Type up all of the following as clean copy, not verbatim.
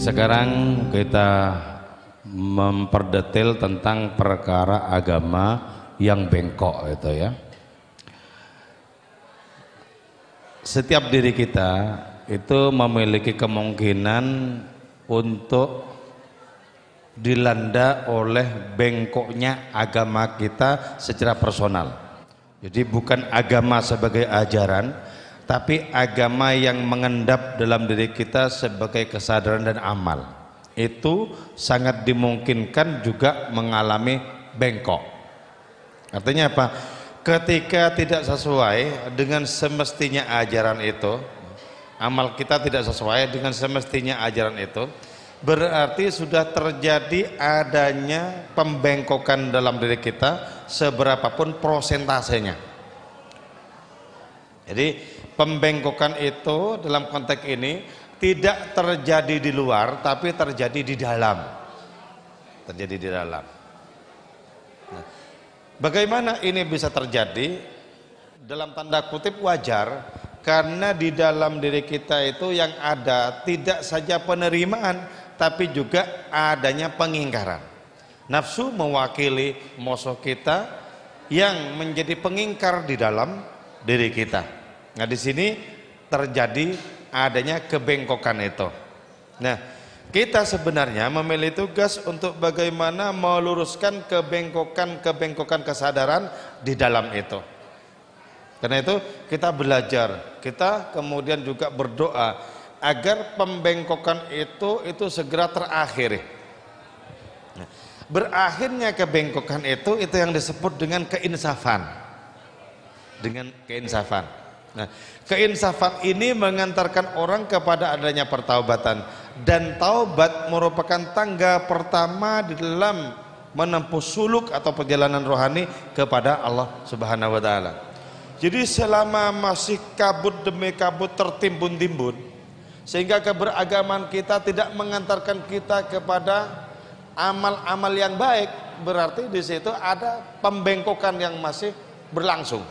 Sekarang kita memperdetil tentang perkara agama yang bengkok itu ya. Setiap diri kita itu memiliki kemungkinan untuk dilanda oleh bengkoknya agama kita secara personal. Jadi bukan agama sebagai ajaran, tapi agama yang mengendap dalam diri kita sebagai kesadaran dan amal. Itu sangat dimungkinkan juga mengalami bengkok. Artinya apa? Ketika tidak sesuai dengan semestinya ajaran itu, amal kita tidak sesuai dengan semestinya ajaran itu, berarti sudah terjadi adanya pembengkokan dalam diri kita seberapapun prosentasenya. Jadi pembengkokan itu dalam konteks ini tidak terjadi di luar, tapi terjadi di dalam. Terjadi di dalam. Nah, bagaimana ini bisa terjadi? Dalam tanda kutip wajar, karena di dalam diri kita itu yang ada tidak saja penerimaan, tapi juga adanya pengingkaran. Nafsu mewakili musuh kita yang menjadi pengingkar di dalam diri kita. Nah, di sini terjadi adanya kebengkokan itu. Nah, kita sebenarnya memiliki tugas untuk bagaimana meluruskan kebengkokan kesadaran di dalam itu. Karena itu kita belajar, kita kemudian juga berdoa agar pembengkokan itu segera terakhiri. Nah, berakhirnya kebengkokan itu yang disebut dengan keinsafan. Dengan keinsafan. Nah, keinsafan ini mengantarkan orang kepada adanya pertaubatan, dan taubat merupakan tangga pertama di dalam menempuh suluk atau perjalanan rohani kepada Allah Subhanahu wa taala. Jadi selama masih kabut demi kabut tertimbun-timbun, sehingga keberagaman kita tidak mengantarkan kita kepada amal-amal yang baik, berarti di situ ada pembengkokan yang masih berlangsung.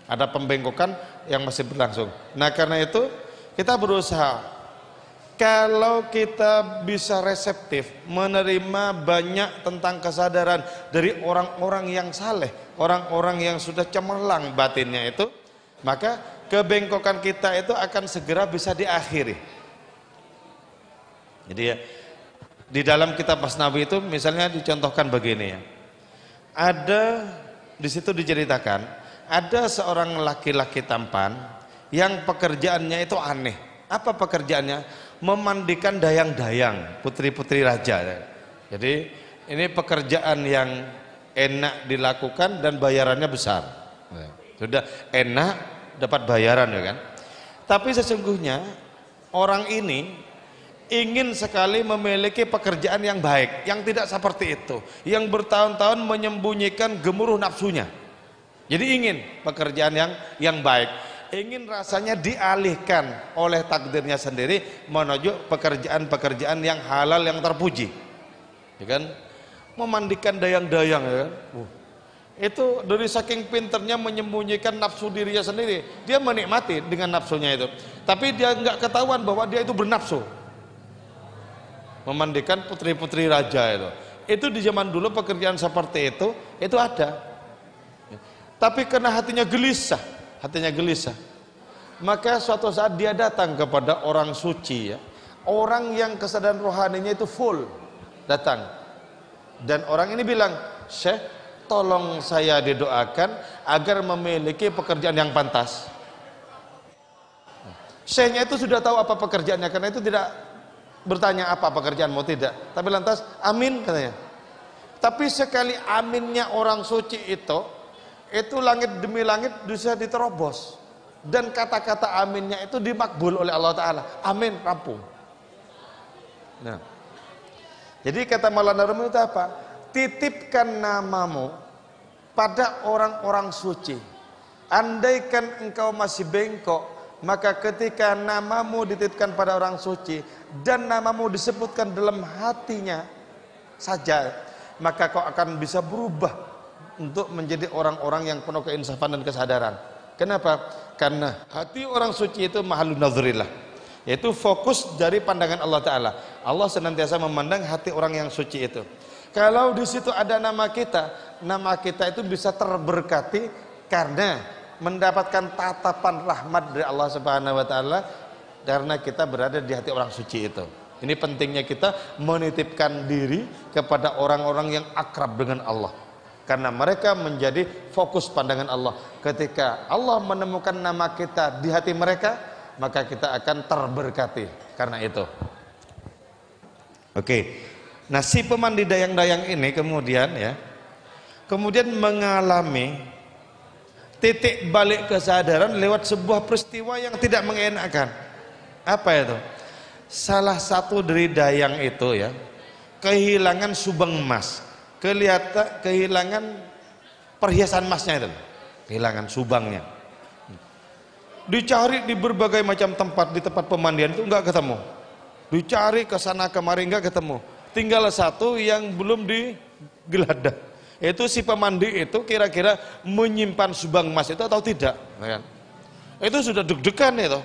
Ada pembengkokan yang masih berlangsung. Nah, karena itu kita berusaha, kalau kita bisa reseptif menerima banyak tentang kesadaran dari orang-orang yang saleh, orang-orang yang sudah cemerlang batinnya itu, maka kebengkokan kita itu akan segera bisa diakhiri. Jadi ya, di dalam kitab Masnawi itu misalnya dicontohkan begini ya. Ada di situ diceritakan ada seorang laki-laki tampan yang pekerjaannya itu aneh. Apa pekerjaannya? Memandikan dayang-dayang, putri-putri raja. Jadi ini pekerjaan yang enak dilakukan dan bayarannya besar. Sudah enak, dapat bayaran ya kan. Tapi sesungguhnya orang ini ingin sekali memiliki pekerjaan yang baik, yang tidak seperti itu, yang bertahun-tahun menyembunyikan gemuruh nafsunya. Jadi ingin pekerjaan yang baik, ingin rasanya dialihkan oleh takdirnya sendiri menuju pekerjaan-pekerjaan yang halal, yang terpuji, ya kan? Memandikan dayang-dayang, ya kan? Itu dari saking pinternya menyembunyikan nafsu dirinya sendiri, dia menikmati dengan nafsunya itu, tapi dia nggak ketahuan bahwa dia itu bernafsu. Memandikan putri-putri raja itu di zaman dulu pekerjaan seperti itu ada. Tapi karena hatinya gelisah, maka suatu saat dia datang kepada orang suci ya, orang yang kesadaran rohaninya itu full, datang, dan orang ini bilang, "Syekh, tolong saya didoakan agar memiliki pekerjaan yang pantas." Syekhnya itu sudah tahu apa pekerjaannya, karena itu tidak bertanya apa pekerjaanmu, tidak, tapi lantas amin katanya. Tapi sekali aminnya orang suci itu langit demi langit bisa diterobos, dan kata-kata aminnya itu dimakbul oleh Allah Ta'ala. Amin, rampung. Nah, jadi kata Maulana Rumi itu apa? Titipkan namamu pada orang-orang suci. Andaikan engkau masih bengkok, maka ketika namamu dititipkan pada orang suci dan namamu disebutkan dalam hatinya saja, maka kau akan bisa berubah untuk menjadi orang-orang yang penuh keinsafan dan kesadaran. Kenapa? Karena hati orang suci itu mahalun nadzurillah, yaitu fokus dari pandangan Allah Ta'ala. Allah senantiasa memandang hati orang yang suci itu. Kalau di situ ada nama kita itu bisa terberkati karena mendapatkan tatapan rahmat dari Allah Subhanahu wa taala karena kita berada di hati orang suci itu. Ini pentingnya kita menitipkan diri kepada orang-orang yang akrab dengan Allah. Karena mereka menjadi fokus pandangan Allah. Ketika Allah menemukan nama kita di hati mereka, maka kita akan terberkati karena itu. Oke. Nah, si pemandi dayang-dayang ini kemudian mengalami titik balik kesadaran lewat sebuah peristiwa yang tidak mengenakan. Apa itu? Salah satu dari dayang itu kehilangan subang emas. Kehilangan perhiasan emasnya itu, kehilangan subangnya. Dicari di berbagai macam tempat, di tempat pemandian itu enggak ketemu. Dicari ke sana kemari enggak ketemu. Tinggal satu yang belum digeladah. Itu si pemandi itu kira-kira menyimpan subang emas itu atau tidak, kan? Itu sudah deg-degan itu.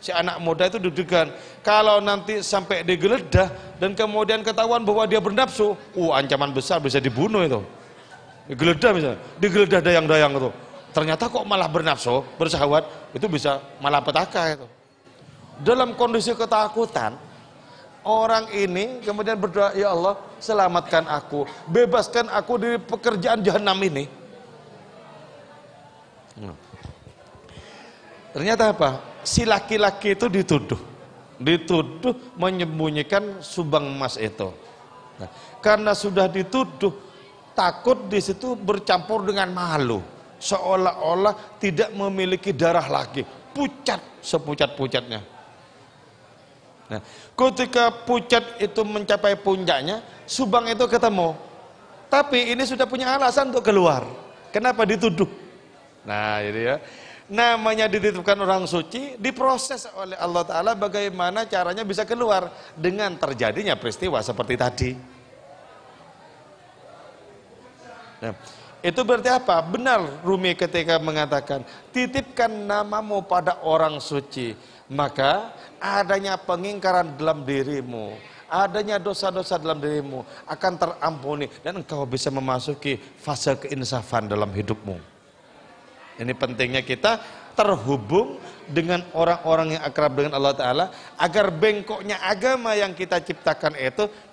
Si anak muda itu deg-degan. Kalau nanti sampai digeledah dan kemudian ketahuan bahwa dia bernafsu, ancaman besar, bisa dibunuh itu. Digeledah dayang-dayang itu. Ternyata kok malah bernafsu, bersyahwat, itu bisa malah petaka itu. Dalam kondisi ketakutan, orang ini kemudian berdoa, ya Allah, selamatkan aku, bebaskan aku dari pekerjaan jahanam ini. Ternyata apa? Si laki-laki itu dituduh menyembunyikan subang emas itu. Nah, karena sudah dituduh, takut di situ bercampur dengan malu, seolah-olah tidak memiliki darah lagi, pucat sepucat-pucatnya. Nah, ketika pucat itu mencapai puncaknya, subang itu ketemu. Tapi ini sudah punya alasan untuk keluar. Kenapa dituduh? Nah, jadi namanya dititipkan orang suci, diproses oleh Allah Ta'ala bagaimana caranya bisa keluar dengan terjadinya peristiwa seperti tadi. Nah, itu berarti apa? Benar Rumi ketika mengatakan, titipkan namamu pada orang suci, maka adanya pengingkaran dalam dirimu, adanya dosa-dosa dalam dirimu akan terampuni dan engkau bisa memasuki fase keinsafan dalam hidupmu. Ini pentingnya kita terhubung dengan orang-orang yang akrab dengan Allah Ta'ala agar bengkoknya agama yang kita ciptakan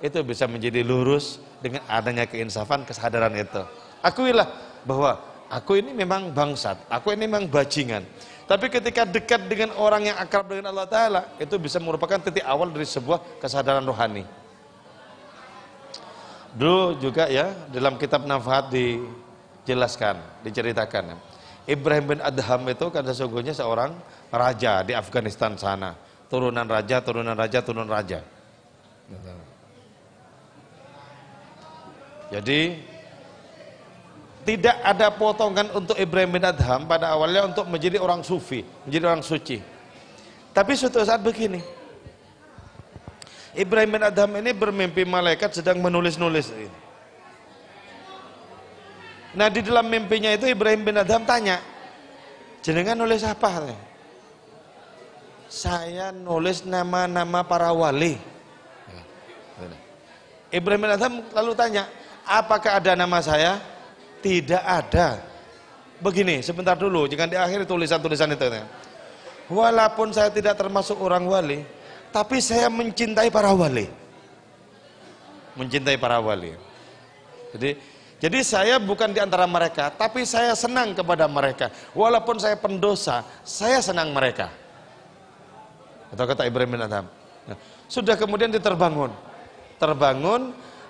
itu bisa menjadi lurus dengan adanya keinsafan, kesadaran itu. Akuilah bahwa aku ini memang bangsat, aku ini memang bajingan. Tapi ketika dekat dengan orang yang akrab dengan Allah Ta'ala, itu bisa merupakan titik awal dari sebuah kesadaran rohani. Dulu juga dalam kitab Nafahat dijelaskan, diceritakan. Ibrahim bin Adham itu kan sesungguhnya seorang raja di Afghanistan sana. Turunan raja. Jadi tidak ada potongan untuk Ibrahim bin Adham pada awalnya untuk menjadi orang sufi, menjadi orang suci. Tapi suatu saat begini, Ibrahim bin Adham ini bermimpi malaikat sedang menulis-nulis. Nah, di dalam mimpinya itu Ibrahim bin Adham tanya, jenengan nulis apa? Saya nulis nama-nama para wali. Ibrahim bin Adham lalu tanya, apakah ada nama saya? Tidak ada. Begini, sebentar dulu, jangan diakhiri tulisan-tulisan itu. Walaupun saya tidak termasuk orang wali, tapi saya mencintai para wali. Mencintai para wali. Jadi saya bukan di antara mereka, tapi saya senang kepada mereka. Walaupun saya pendosa, saya senang mereka. Atau kata Ibrahim bin Adham. Nah, sudah kemudian dia terbangun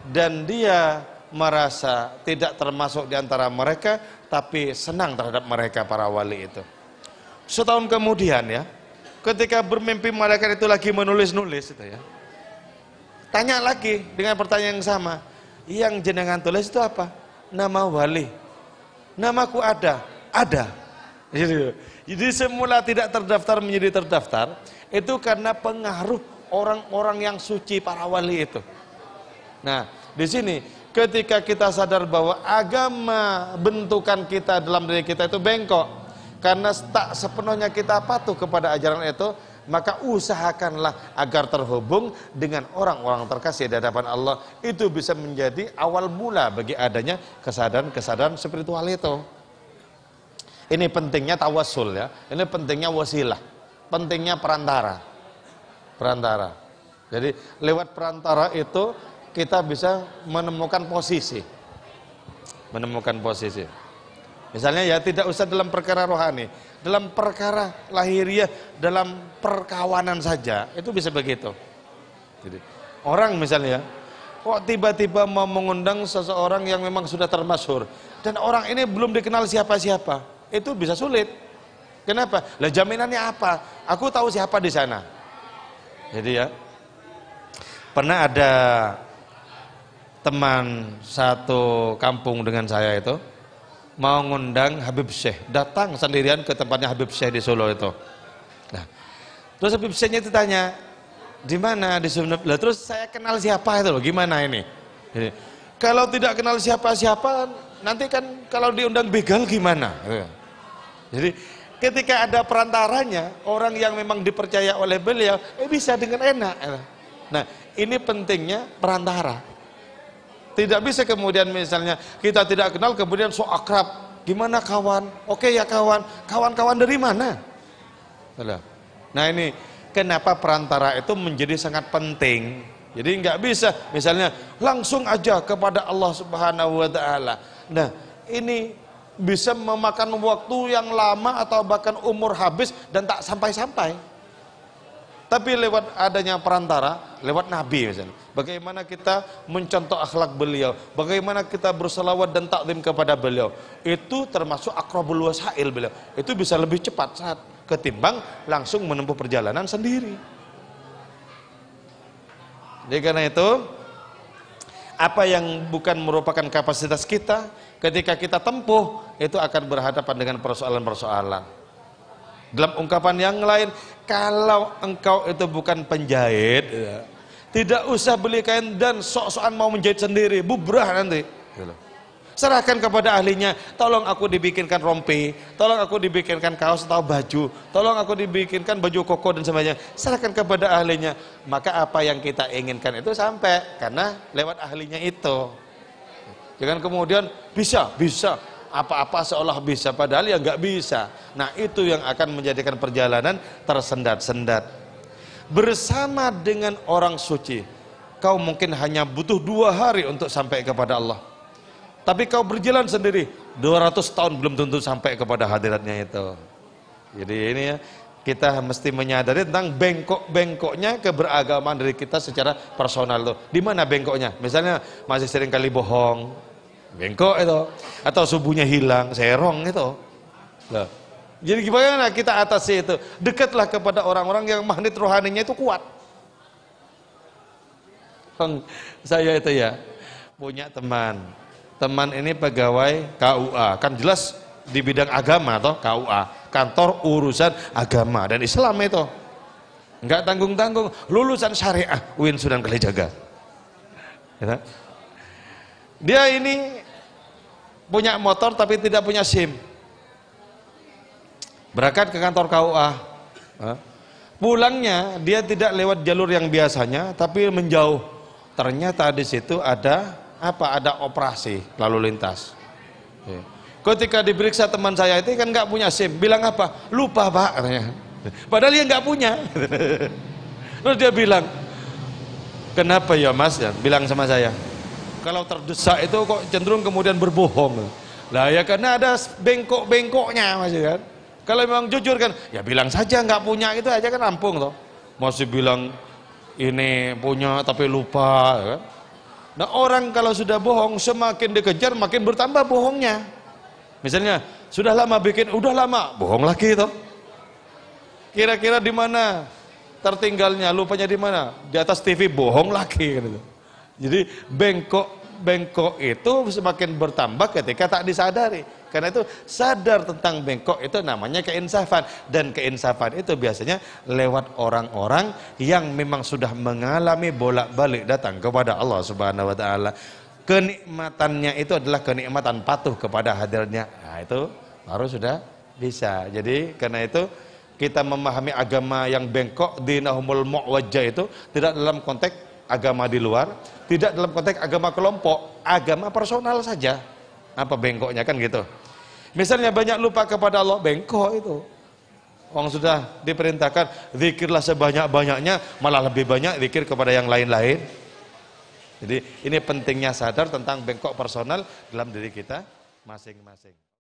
dan dia merasa tidak termasuk di antara mereka, tapi senang terhadap mereka para wali itu. Setahun kemudian ketika bermimpi malaikat itu lagi menulis-nulis itu tanya lagi dengan pertanyaan yang sama. Yang jenengan tulis itu apa? Nama wali. Namaku ada. Jadi semula tidak terdaftar menjadi terdaftar, itu karena pengaruh orang-orang yang suci para wali itu. Nah, di sini ketika kita sadar bahwa agama bentukan kita dalam diri kita itu bengkok, karena tak sepenuhnya kita patuh kepada ajaran itu, maka usahakanlah agar terhubung dengan orang-orang terkasih di hadapan Allah. Itu bisa menjadi awal mula bagi adanya kesadaran-kesadaran spiritual itu. Ini pentingnya tawassul ya, ini pentingnya wasilah, pentingnya perantara. Jadi lewat perantara itu kita bisa menemukan posisi. Misalnya ya tidak usah dalam perkara rohani, dalam perkara lahiriah, dalam perkawanan saja itu bisa begitu. Jadi orang misalnya kok tiba-tiba mau mengundang seseorang yang memang sudah termasyhur dan orang ini belum dikenal siapa-siapa, itu bisa sulit. Kenapa? Lah jaminannya apa? Aku tahu siapa di sana. Jadi ya, pernah ada teman satu kampung dengan saya itu mau ngundang Habib Syekh, datang sendirian ke tempatnya Habib Syekh di Solo itu. Nah, terus Habib Syekhnya itu tanya, di mana di Sumeneb? Lah terus saya kenal siapa itu loh, gimana ini? Jadi, kalau tidak kenal siapa-siapa, nanti kan kalau diundang begal gimana? Jadi ketika ada perantaranya, orang yang memang dipercaya oleh beliau, bisa dengan enak. Nah, ini pentingnya perantara. Tidak bisa kemudian misalnya kita tidak kenal kemudian so akrab. Gimana kawan? Oke ya kawan. Kawan-kawan dari mana? Nah ini kenapa perantara itu menjadi sangat penting. Jadi nggak bisa misalnya langsung aja kepada Allah Subhanahu wa taala. Nah, ini bisa memakan waktu yang lama atau bahkan umur habis dan tak sampai-sampai. Tapi lewat adanya perantara, lewat Nabi misalnya, bagaimana kita mencontoh akhlak beliau, bagaimana kita berselawat dan taklim kepada beliau, itu termasuk akrabul wasail beliau. Itu bisa lebih cepat saat ketimbang langsung menempuh perjalanan sendiri. Jadi karena itu, apa yang bukan merupakan kapasitas kita, ketika kita tempuh, itu akan berhadapan dengan persoalan-persoalan. Dalam ungkapan yang lain, kalau engkau itu bukan penjahit, ya, tidak usah beli kain dan sok-sokan mau menjahit sendiri, bubrah nanti. Serahkan kepada ahlinya, tolong aku dibikinkan rompi, tolong aku dibikinkan kaos atau baju, tolong aku dibikinkan baju koko dan sebagainya. Serahkan kepada ahlinya, maka apa yang kita inginkan itu sampai, karena lewat ahlinya itu. Jangan kemudian bisa, apa-apa seolah bisa, padahal ya nggak bisa. Nah itu yang akan menjadikan perjalanan tersendat-sendat. Bersama dengan orang suci, kau mungkin hanya butuh 2 hari untuk sampai kepada Allah. Tapi kau berjalan sendiri 200 tahun belum tentu sampai kepada hadiratnya itu. Jadi ini ya, kita mesti menyadari tentang bengkok-bengkoknya keberagamaan dari kita secara personal tuh. Di mana bengkoknya? Misalnya masih sering kali bohong, bengkok itu, atau subuhnya hilang, serong itu. Loh. Jadi gimana kita atasi itu? Dekatlah kepada orang-orang yang magnet rohaninya itu kuat. Saya itu ya punya teman ini pegawai KUA, kan jelas di bidang agama toh, KUA, kantor urusan agama dan Islam itu. Enggak tanggung-tanggung, lulusan syariah UIN Sunan Kalijaga. Ya. Dia ini punya motor tapi tidak punya SIM. Berangkat ke kantor KUA. Pulangnya dia tidak lewat jalur yang biasanya tapi menjauh. Ternyata di situ ada apa? Ada operasi lalu lintas. Ketika diperiksa teman saya itu kan nggak punya SIM. Bilang apa? Lupa Pak katanya. Padahal dia nggak punya. Terus dia bilang, kenapa ya Mas? Bilang sama saya, kalau terdesak itu kok cenderung kemudian berbohong. Lah ya karena ada bengkok-bengkoknya Mas kan. Kalau memang jujur kan, ya bilang saja nggak punya, itu aja kan rampung toh. Masih bilang ini punya tapi lupa ya kan. Nah orang kalau sudah bohong semakin dikejar makin bertambah bohongnya. Misalnya sudah lama bikin, udah lama bohong lagi toh. Kira-kira di mana tertinggalnya, lupanya di mana? Di atas TV bohong lagi gitu. Jadi bengkok itu semakin bertambah ketika tak disadari. Karena itu sadar tentang bengkok itu namanya keinsafan. Dan keinsafan itu biasanya lewat orang-orang yang memang sudah mengalami bolak-balik datang kepada Allah Subhanahu wa taala. Kenikmatannya itu adalah kenikmatan patuh kepada hadirnya. Nah itu baru sudah bisa. Jadi karena itu kita memahami agama yang bengkok, dinahumul mu'wajjah itu tidak dalam konteks agama di luar, tidak dalam konteks agama kelompok, agama personal saja. Apa bengkoknya kan gitu. Misalnya banyak lupa kepada Allah, bengkok itu. Orang sudah diperintahkan zikirlah sebanyak-banyaknya, malah lebih banyak zikir kepada yang lain-lain. Jadi ini pentingnya sadar tentang bengkok personal dalam diri kita masing-masing.